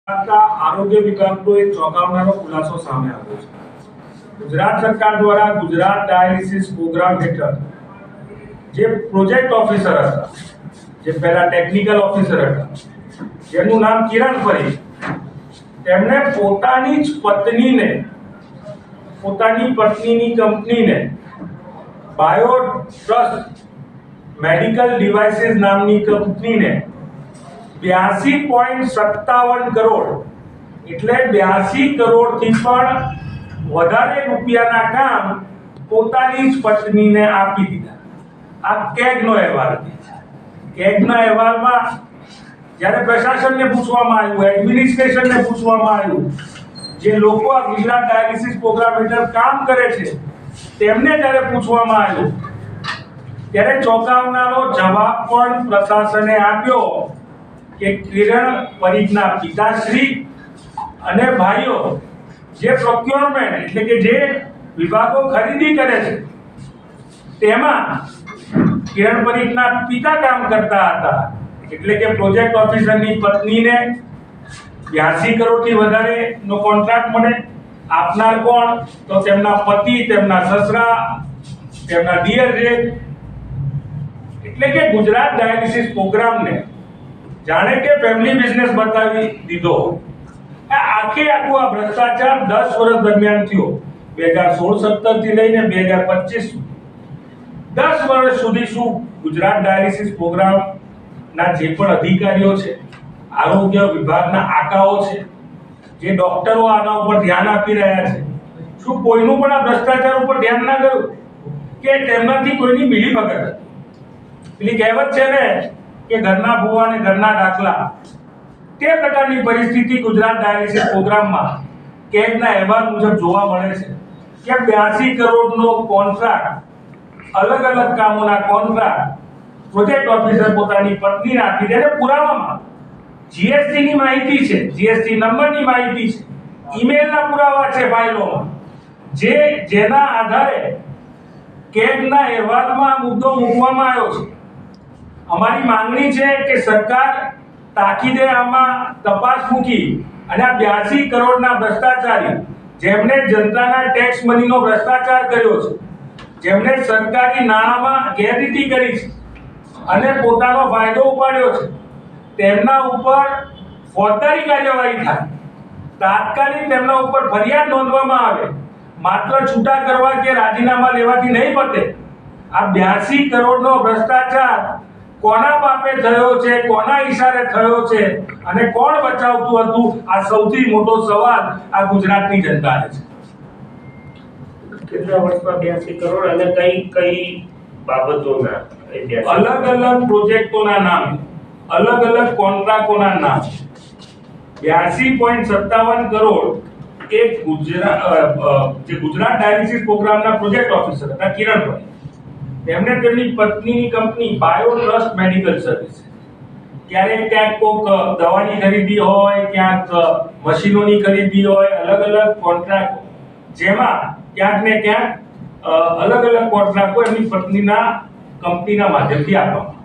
આરોગ્ય વિભાગનો એક ચોંકાવનારો ખુલાસો સામે આવ્યો છે. ગુજરાત સરકાર દ્વારા ગુજરાત ડાયાલિસિસ પ્રોગ્રામ હેઠળ જે પ્રોજેક્ટ ઓફિસર હતા, જે પહેલા ટેકનિકલ ઓફિસર હતા, જેનું નામ કિરણ પરીખ, તેમણે પોતાની પત્નીની કંપનીને બાયો ટ્રસ્ટ મેડિકલ ડિવાઇસીસ નામની કંપનીને 82.57 કરોડ એટલે 82 કરોડથી પણ વધારે રૂપિયાના કામ પોતાની જ પત્નીને આપી દીધા. આ કેગનો અહેવાલ છે. કેગના અહેવાલમાં જ્યારે પ્રશાસનને પૂછવામાં આવ્યું, એડમિનિસ્ટ્રેશનને પૂછવામાં આવ્યું, જે લોકો આ ગુજરાત ડાયાલિસિસ પ્રોગ્રામ હેઠળ કામ કરે છે તેમને જ્યારે પૂછવામાં આવ્યું ત્યારે ચોંકાવનારો જવાબ પણ પ્રશાસને આપ્યો કે કિરણ પરીખના પિતાશ્રી અને ભાઈઓ જે પ્રોક્યોરમેન્ટ એટલે કે જે વિભાગો ખરીદી કરે છે તેમાં કિરણ પરીખના પિતા કામ કરતા હતા, એટલે કે પ્રોજેક્ટ ઓફિસરની પત્નીને 82 કરોડથી વધારેનો કોન્ટ્રાક્ટ મળે. આપનાર કોણ? તો તેમના પતિ, તેમના સસરા, તેમના દિયર જેઠ. એટલે કે ગુજરાત ડાયાલિસિસ પ્રોગ્રામને જાણે કે ફેમિલી બિઝનેસ બતાવી દીધો. આખું આ ભ્રષ્ટાચાર 10 વર્ષ દરમિયાન થયો, 2016-17 થી લઈને 2025 સુધી. 10 વર્ષ સુધી શું ગુજરાત ડાયાલિસિસ પ્રોગ્રામના જે પણ અધિકારીઓ છે, આરોગ્ય વિભાગના આકાઓ છે, જે ડોક્ટરો આના ઉપર ધ્યાન આપી રહ્યા છે, શું કોઈનું પણ આ ભ્રષ્ટાચાર ઉપર ધ્યાન ના ગયું કે તેમનાથી કોઈની મિલીભગત હતી? પેલી કહેવત છે ને કે ઘરના ભૂવા અને ઘરના દાખલા, તે પ્રકારની પરિસ્થિતિ ગુજરાત ડાયાલિસિસ પ્રોગ્રામમાં કેગના અહેવાલ મુજબ જોવા મળે છે કે 82 કરોડનો કોન્ટ્રાક્ટ, અલગ અલગ કામોના કોન્ટ્રાક્ટ પ્રોજેક્ટ ઓફિસર પોતાની પત્નીને આપી દે. પુરાવામાં જીએસટી ની માહિતી છે, જીએસટી નંબરની માહિતી છે, ઈમેલના પુરાવા છે ફાઇલોમાં, જેના આધારે કેગના અહેવાલમાં મુદ્દો મૂકવામાં આવ્યો છે. અમારી માંગણી છે કે સરકાર તાકીદે આમાં તપાસ મૂકી અને આ 82 કરોડના ભ્રષ્ટાચારી, જેમણે જનતાના ટેક્સ મનીનો ભ્રષ્ટાચાર કર્યો છે, જેમણે સરકારી નાણાંમાં ગેરરીતિ કરી છે અને પોતાનો ફાયદો ઉપાડ્યો છે, તેમના ઉપર ફોજદારી કાર્યવાહી થાય, તાત્કાલિક તેમના ઉપર ફરિયાદ નોંધવામાં આવે. માત્ર છૂટા કરવા કે રાજીનામા લેવાથી નહીં પતે. આ 82 કરોડનો ભ્રષ્ટાચાર કોના બાપે થયો છે, કોના ઈશારે થયો છે અને કોણ બચાવતું હતું? આ સૌથી મોટો સવાલ આ ગુજરાતની જનતાને છે. કેટલા વર્ષમાં 82 કરોડ અને કઈ બાબતોના? અલગ અલગ પ્રોજેક્ટોના નામ, અલગ અલગ કોન્ટ્રાક્ટોના નામ. 82.57 કરોડ એક ગુજરાત ડાયાલિસિસ પ્રોગ્રામના પ્રોજેક્ટ ઓફિસર હતા કિરણ પરીખ. તેમણે તેમની પત્નીની company bio trust medical service, ક્યાંક કોઈક દવાની ખરીદી હોય, ક્યાંક મશીનોની ખરીદી હોય, અલગ અલગ કોન્ટ્રાક્ટ, જેમાં ક્યાંક ને ક્યાંક અલગ અલગ કોન્ટ્રાક્ટો એમની પત્નીના કંપનીના માધ્યમથી આપવામાં.